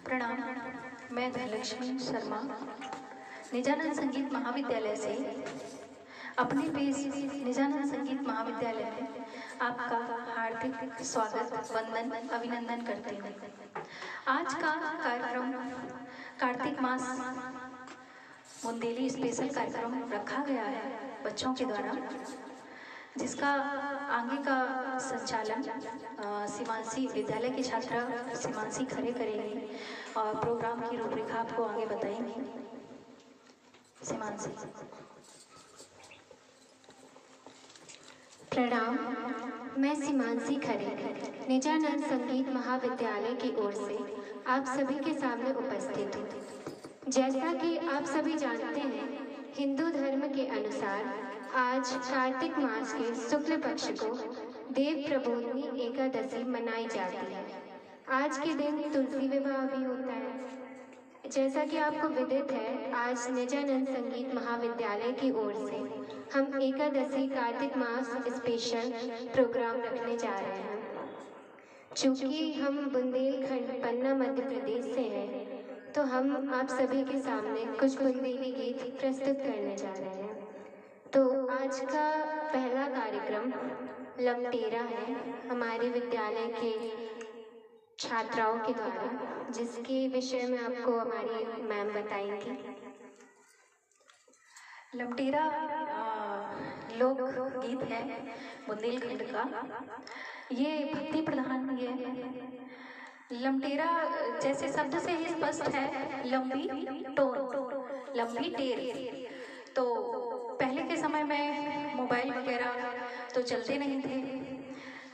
प्रणाम। मैं धनलक्ष्मी शर्मा निजानंद संगीत महाविद्यालय से अपने पेश निजानंद संगीत महाविद्यालय में आपका हार्दिक स्वागत वंदन अभिनंदन करती हूँ। आज का कार्यक्रम कार्तिक मास बुंदेली स्पेशल कार्यक्रम रखा गया है बच्चों के द्वारा, जिसका आगे का संचालन सीमांशी विद्यालय की छात्रा सीमांशी खरे करेंगी और प्रोग्राम की रूपरेखा आपको आगे बताएंगी। सीमांशी। प्रणाम। मैं सीमांशी खरे निजानंद संगीत महाविद्यालय की ओर से आप सभी के सामने उपस्थित हूँ। जैसा कि आप सभी जानते हैं, हिंदू धर्म के अनुसार आज कार्तिक मास के शुक्ल पक्ष को देव प्रबोधिनी एकादशी मनाई जाती है। आज के दिन तुलसी विवाह भी होता है। जैसा कि आपको विदित है, आज निजानंद संगीत महाविद्यालय की ओर से हम एकादशी कार्तिक मास स्पेशल प्रोग्राम रखने जा रहे हैं। चूँकि हम बुंदेलखंड पन्ना मध्य प्रदेश से हैं, तो हम आप सभी के सामने कुछ बुंदेली गीत प्रस्तुत करने जा रहे हैं। तो आज का पहला कार्यक्रम लमटेरा है हमारे विद्यालय के छात्राओं के द्वारा, जिसके विषय में आपको हमारी मैम बताएंगी। लमटेरा लोक गीत है बुंदेलखंड का। ये भक्ति प्रधान भी है। लमटेरा जैसे शब्द से ही स्पष्ट है, लंबी टोर, लंबी टेर। तो पहले के समय में मोबाइल वगैरह तो चलते नहीं थे,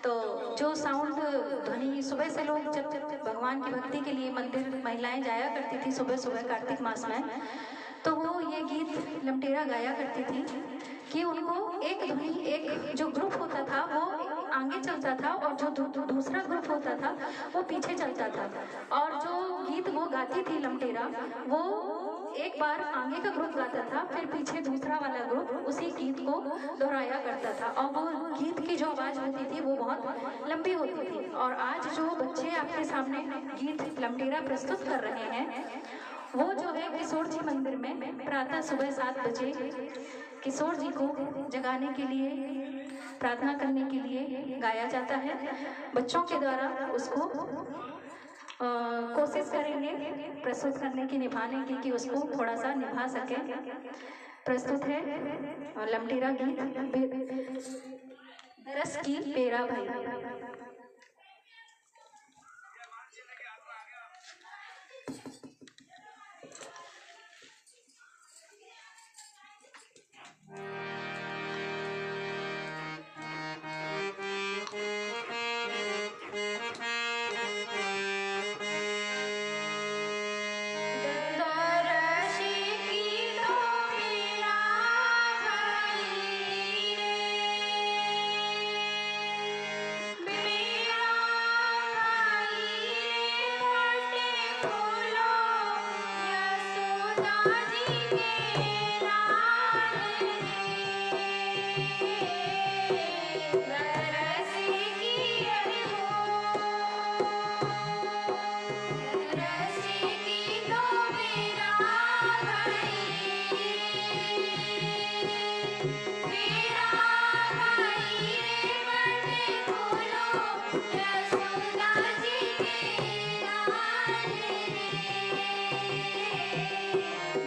तो जो साउंड ध्वनि सुबह से लोग जब भगवान की भक्ति के लिए मंदिर महिलाएं जाया करती थी सुबह सुबह कार्तिक मास में, तो वो ये गीत लमटेरा गाया करती थी कि उनको एक ध्वनि, एक जो ग्रुप होता था वो आगे चलता था और जो दूसरा ग्रुप होता था वो पीछे चलता था, और जो गीत वो गाती थी लमटेरा, वो एक बार आगे का ग्रुप गाता था, फिर पीछे दूसरा वाला ग्रुप उसी गीत को दोहराया करता था, और वो गीत की जो आवाज होती थी वो बहुत लंबी होती थी। और आज जो बच्चे आपके सामने गीत लमटेरा प्रस्तुत कर रहे हैं, वो जो है किशोर जी मंदिर में प्रातः सुबह 7 बजे किशोर जी को जगाने के लिए, प्रार्थना करने के लिए गाया जाता है। बच्चों के द्वारा उसको कोशिश करेंगे प्रस्तुत करने की, निभाने की, कि उसको थोड़ा सा निभा सके। प्रस्तुत है लमटेरा गीत दरस की पेरा भाई।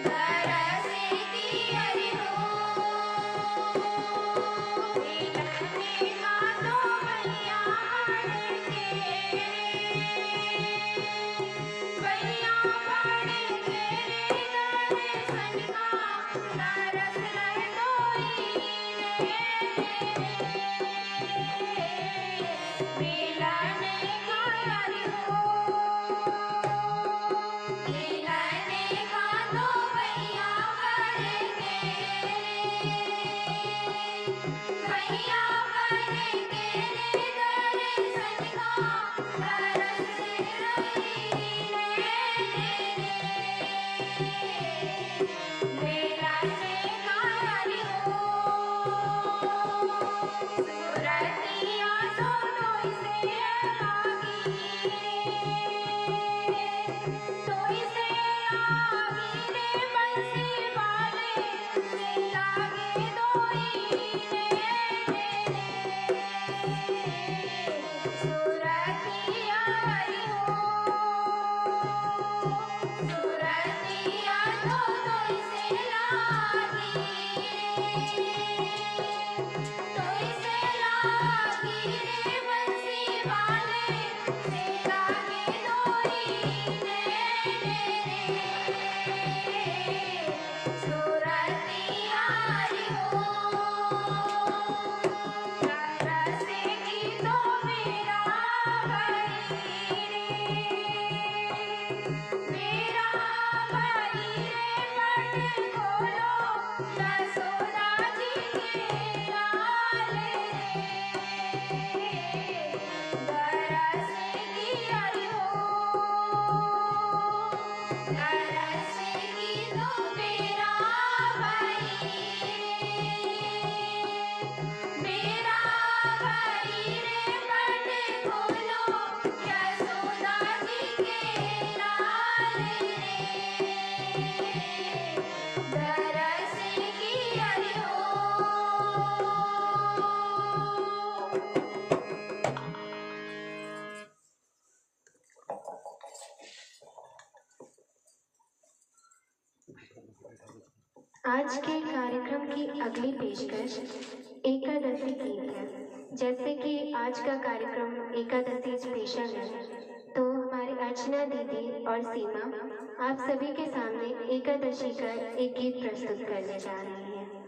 Da आज के कार्यक्रम की अगली पेशकश एकादशी गीत है। जैसे कि आज का कार्यक्रम एकादशी स्पेशल है, तो हमारी अर्चना दीदी और सीमा आप सभी के सामने एकादशी का एक गीत प्रस्तुत करने जा रही हैं।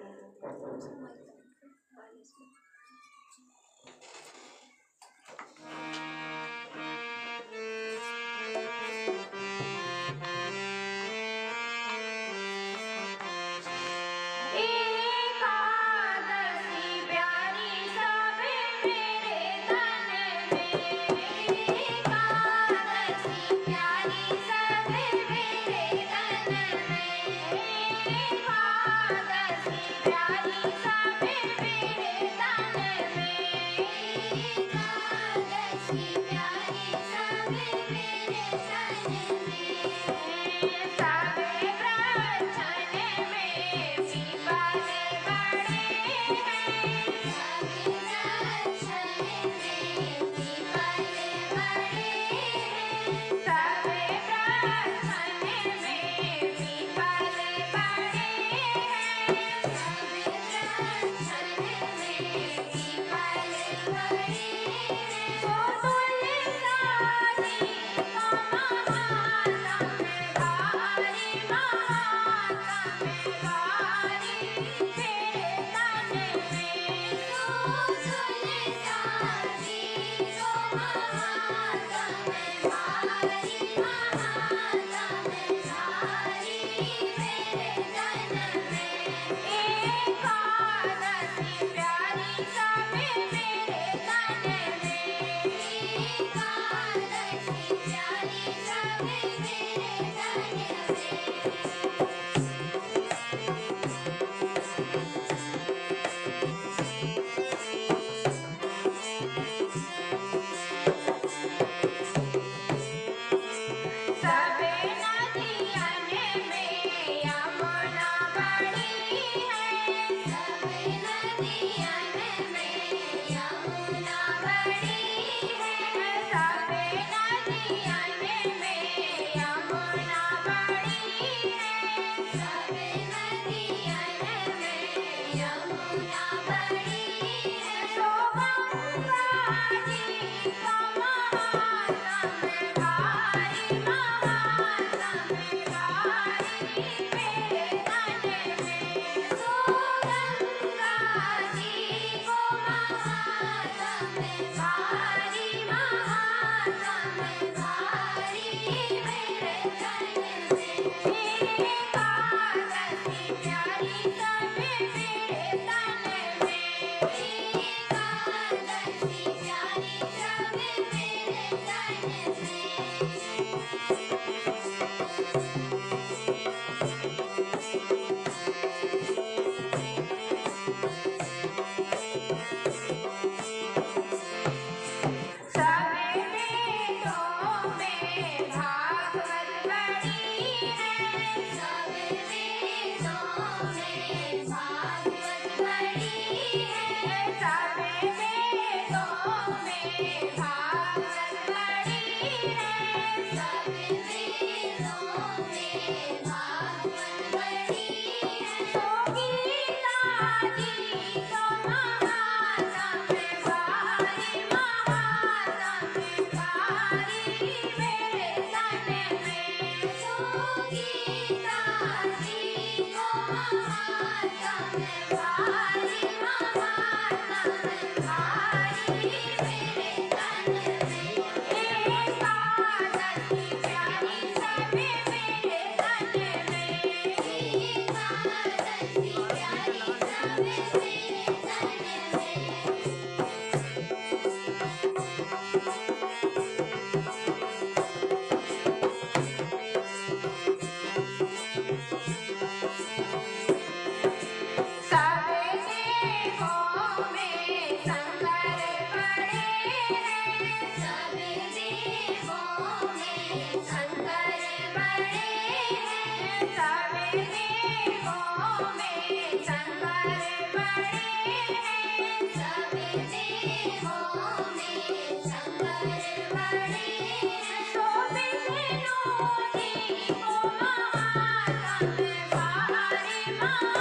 Oh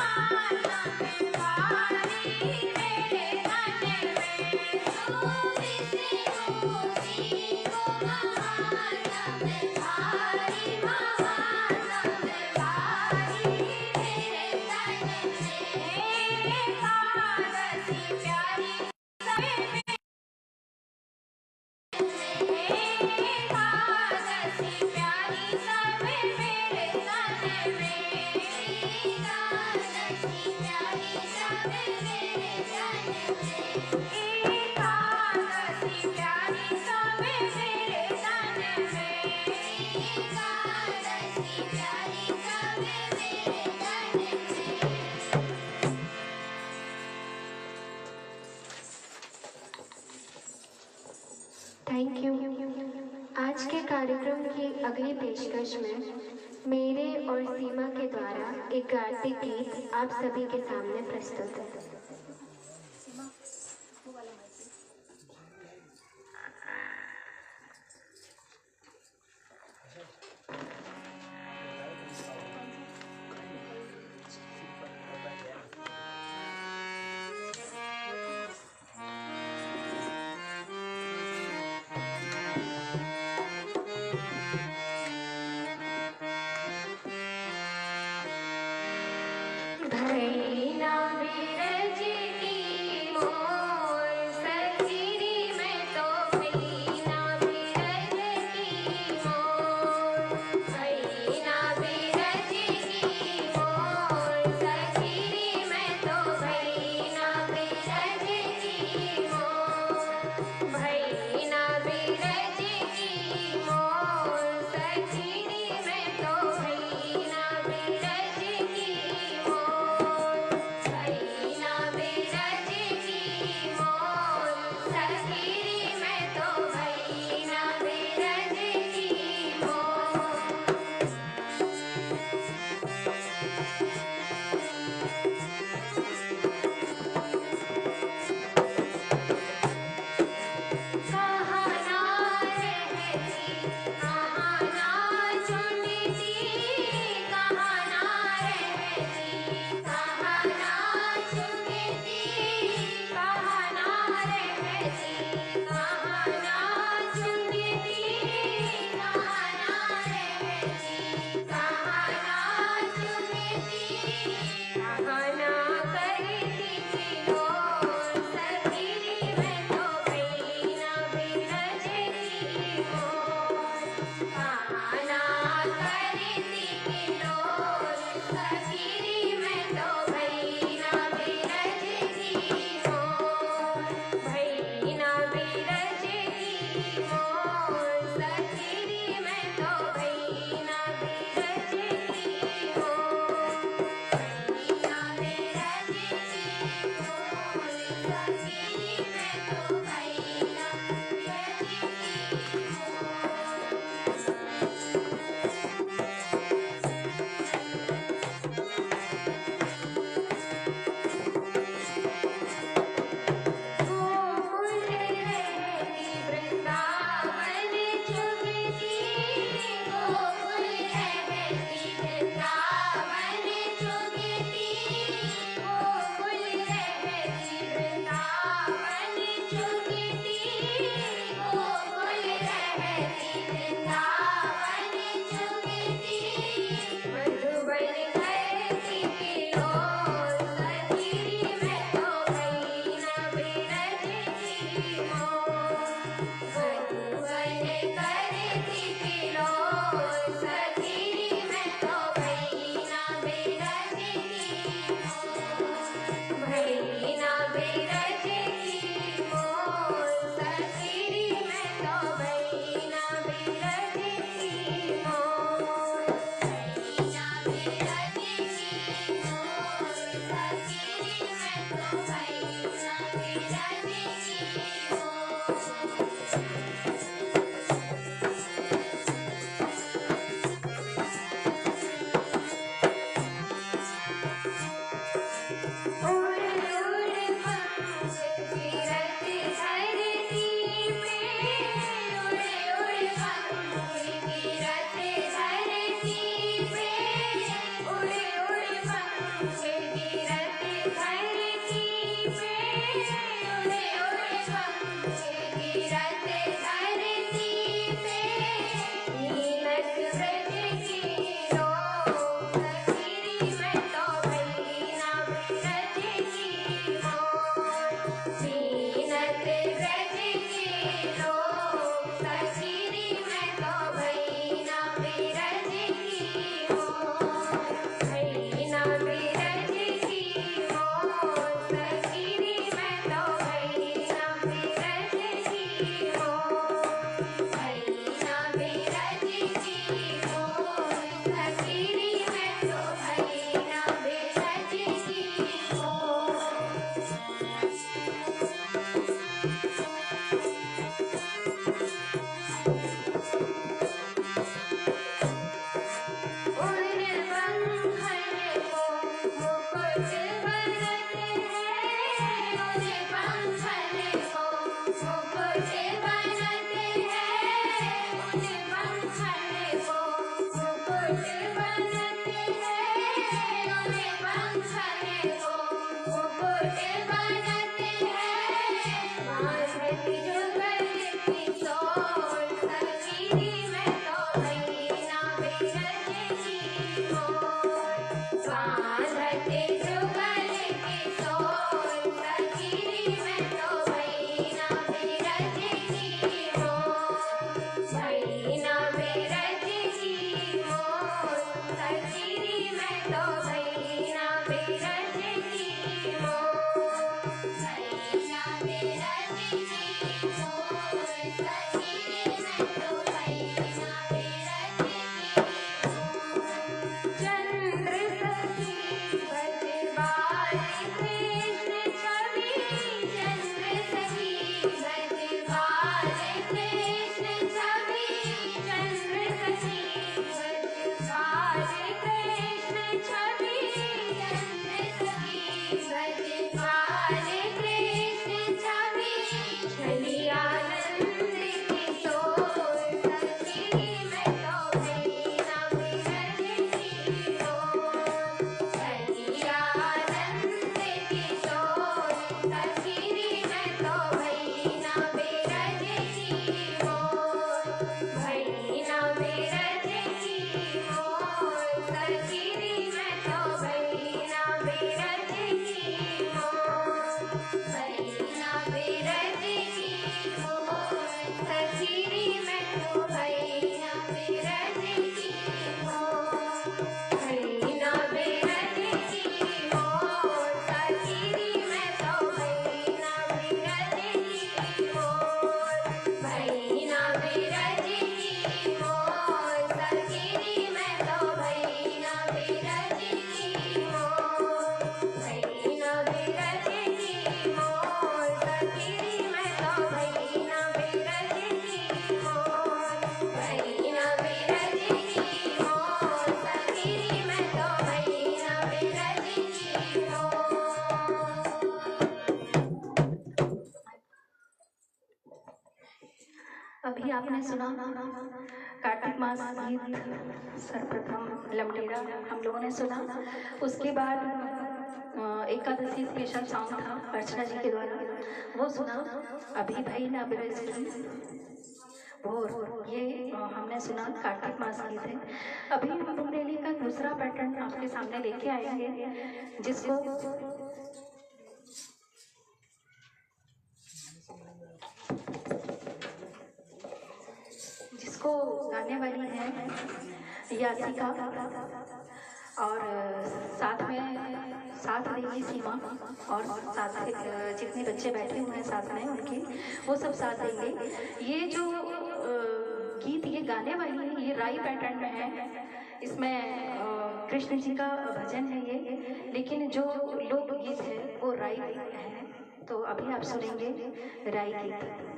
आज के कार्यक्रम की अगली पेशकश में मेरे और सीमा के द्वारा एक गार्तिक गीत आप सभी के सामने प्रस्तुत है। भैना मेरे अभी आपने सुना कार्तिक मास गीत सर्वप्रथम लमटेरा हम लोगों ने सुना। उसके बाद एकादशी स्पेशल सॉन्ग था अर्चना जी के द्वारा, वो सुना। अभी भाई ना भोर, ये हमने सुना कार्तिक मास गीत है। अभी हम बुंदेली का दूसरा पैटर्न आपके सामने लेके आएंगे, जिसको गाने वाली है यासिका और साथ देंगी सीमा और साथ जितने बच्चे बैठे हुए हैं साथ में उनके, वो सब साथ देंगे। ये जो गीत ये गाने वाली है ये राई पैटर्न में है। इसमें कृष्ण जी का भजन है ये, लेकिन जो लोक गीत है वो राई है। तो अभी आप सुनेंगे राई गीत।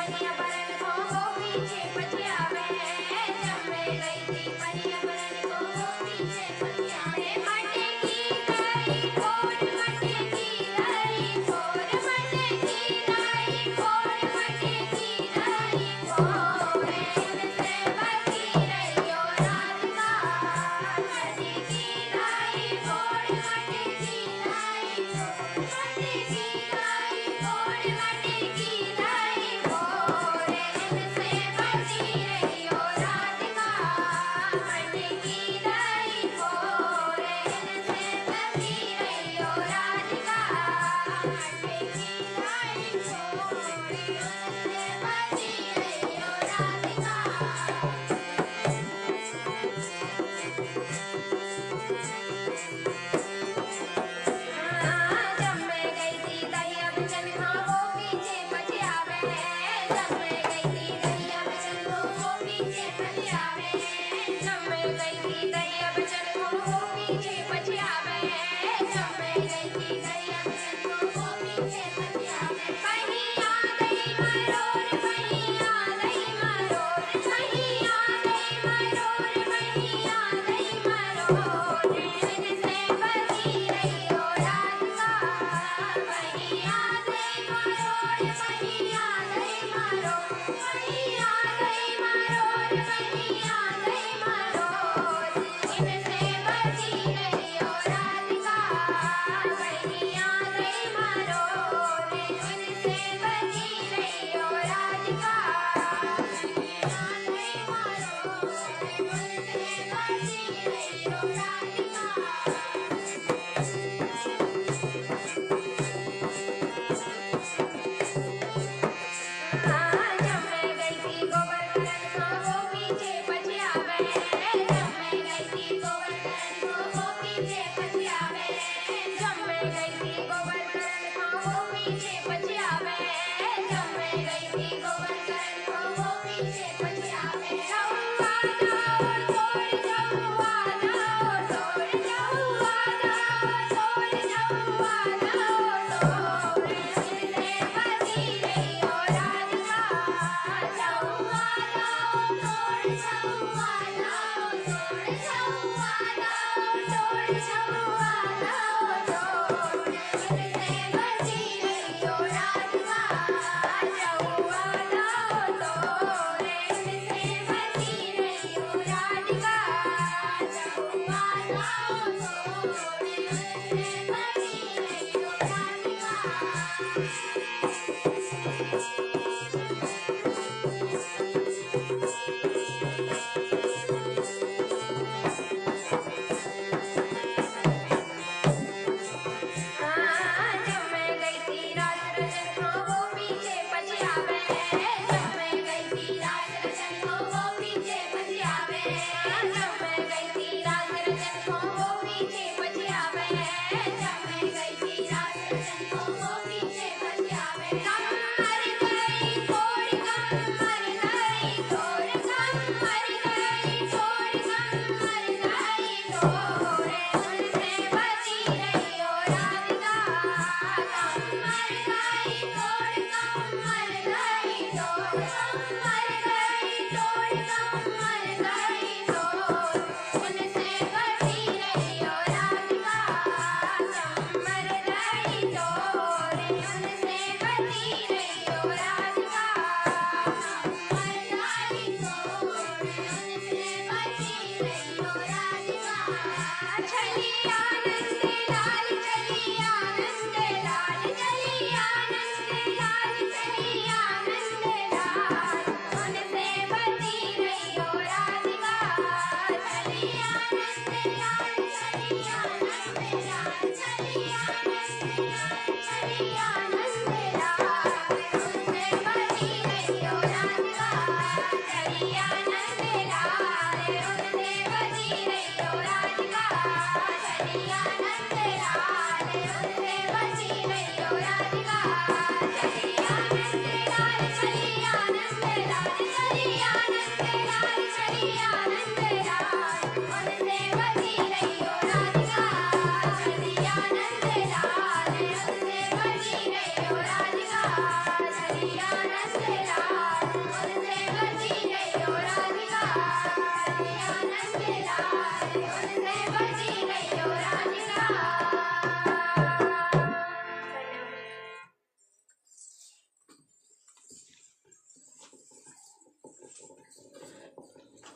पनिया भरन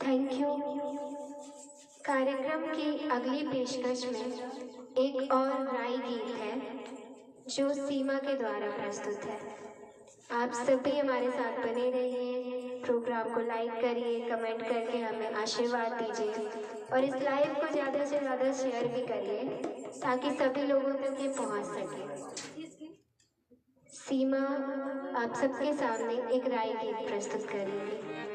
थैंक यू। कार्यक्रम की अगली पेशकश में एक और राई गीत है जो सीमा के द्वारा प्रस्तुत है। आप सभी हमारे साथ बने रहिए, प्रोग्राम को लाइक करिए, कमेंट करके हमें आशीर्वाद दीजिए और इस लाइव को ज़्यादा से ज़्यादा शेयर भी करिए ताकि सभी लोगों तक ये पहुंच सके। सीमा आप सबके सामने एक राई गीत प्रस्तुत करेंगी।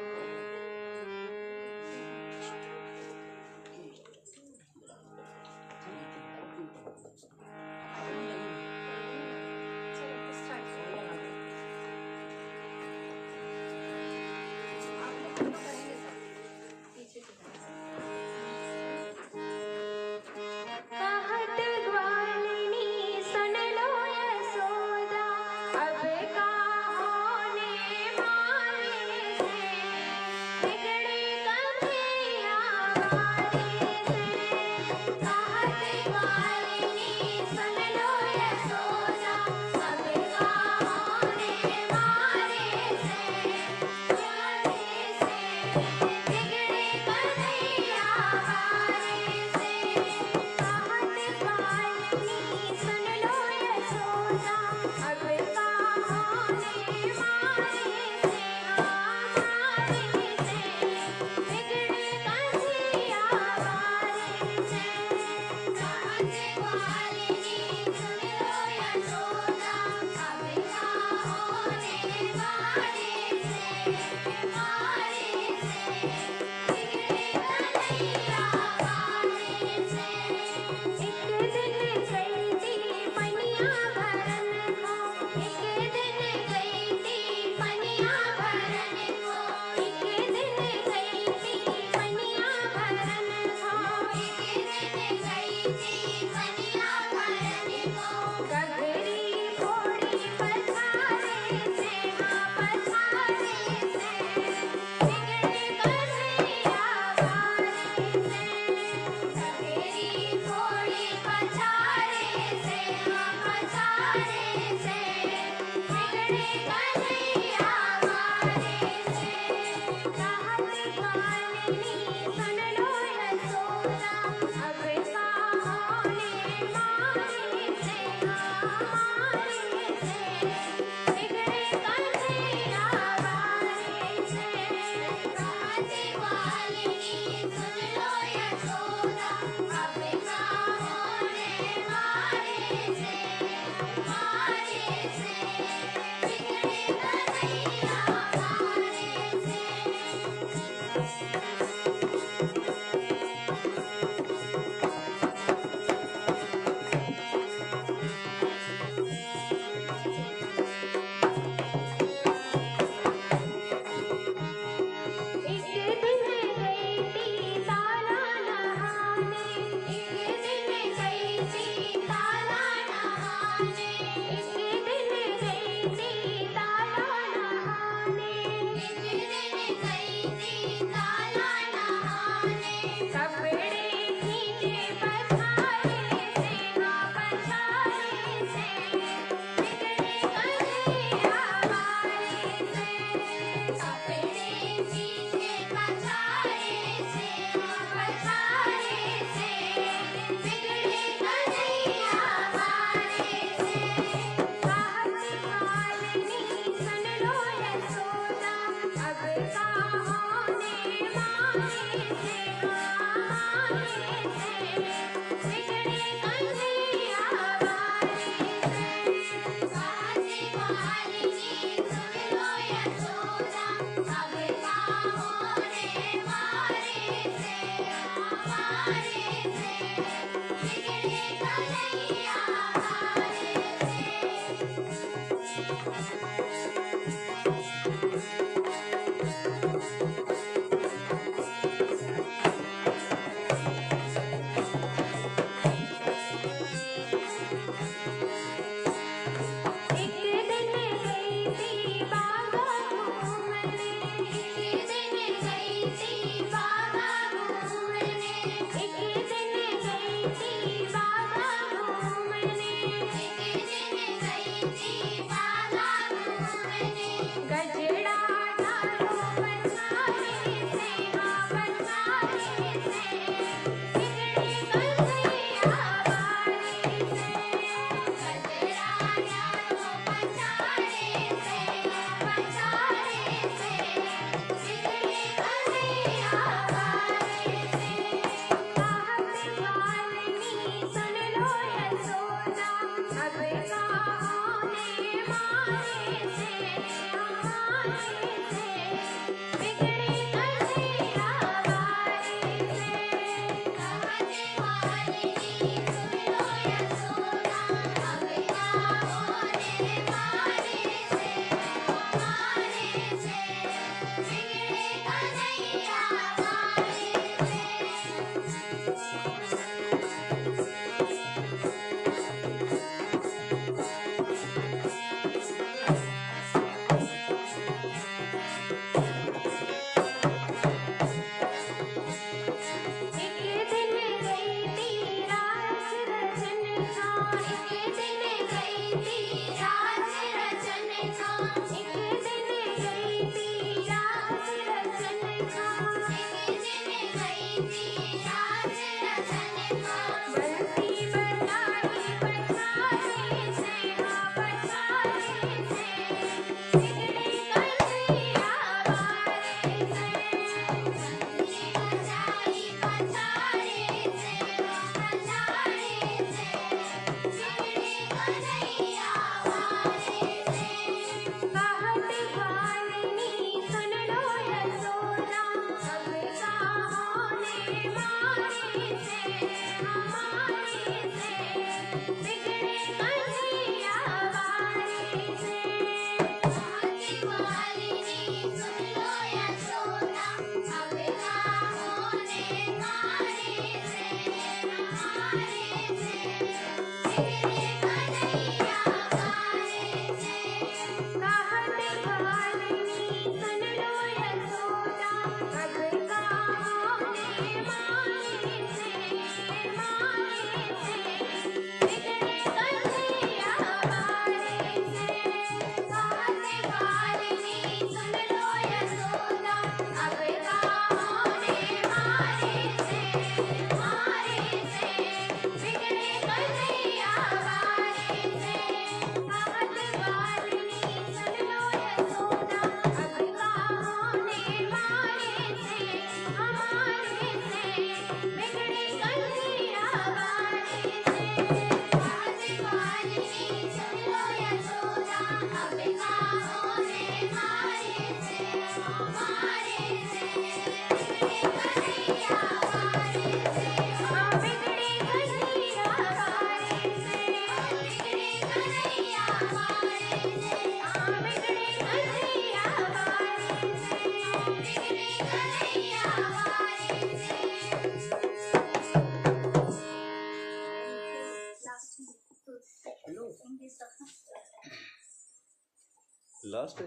लास्ट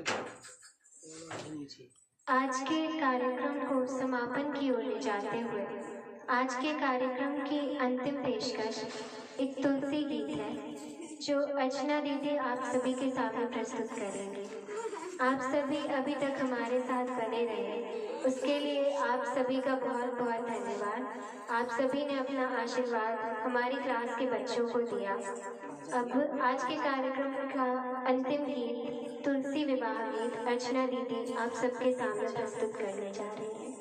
आज के कार्यक्रम को समापन की ओर ले जाते हुए आज के कार्यक्रम की अंतिम पेशकश एक तुलसी गीत है जो अर्चना दीदी आप सभी के सामने प्रस्तुत करेंगी। आप सभी अभी तक हमारे साथ बने रहे, उसके लिए आप सभी का बहुत बहुत धन्यवाद। आप सभी ने अपना आशीर्वाद हमारी क्लास के बच्चों को दिया। अब आज के कार्यक्रम का अंतिम गीत तुलसी विवाह गीत अर्चना दीदी आप सबके सामने प्रस्तुत करने जा रही हैं।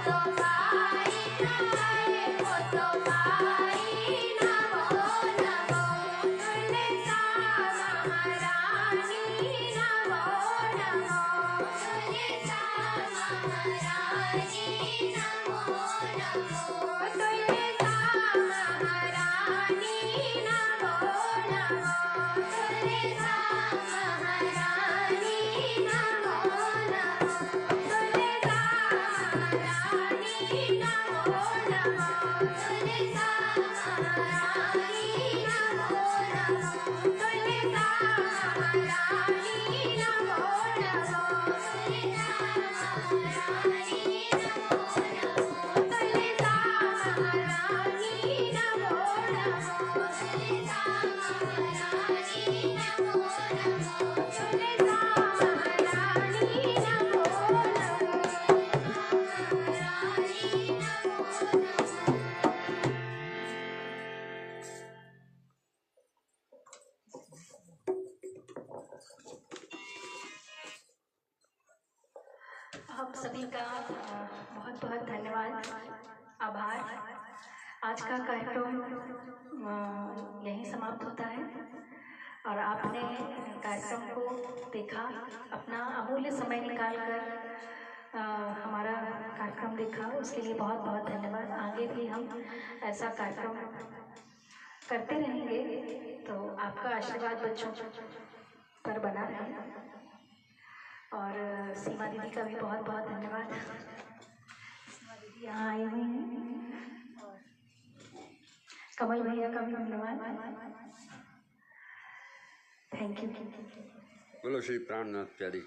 तो आप सभी का बहुत बहुत धन्यवाद, आभार। आज का कार्यक्रम यहीं समाप्त होता है और आपने कार्यक्रम को देखा, अपना अमूल्य समय निकालकर हमारा कार्यक्रम देखा, उसके लिए बहुत बहुत धन्यवाद। आगे भी हम ऐसा कार्यक्रम करते रहेंगे, तो आपका आशीर्वाद बच्चों पर बना रहे। और सीमा दीदी का भी बहुत बहुत धन्यवाद। सीमा दीदी यहाँ आई हुई हैं और कमल भैया का भी धन्यवाद। Thank you. बोलो श्री प्राणनाथ प्यारी।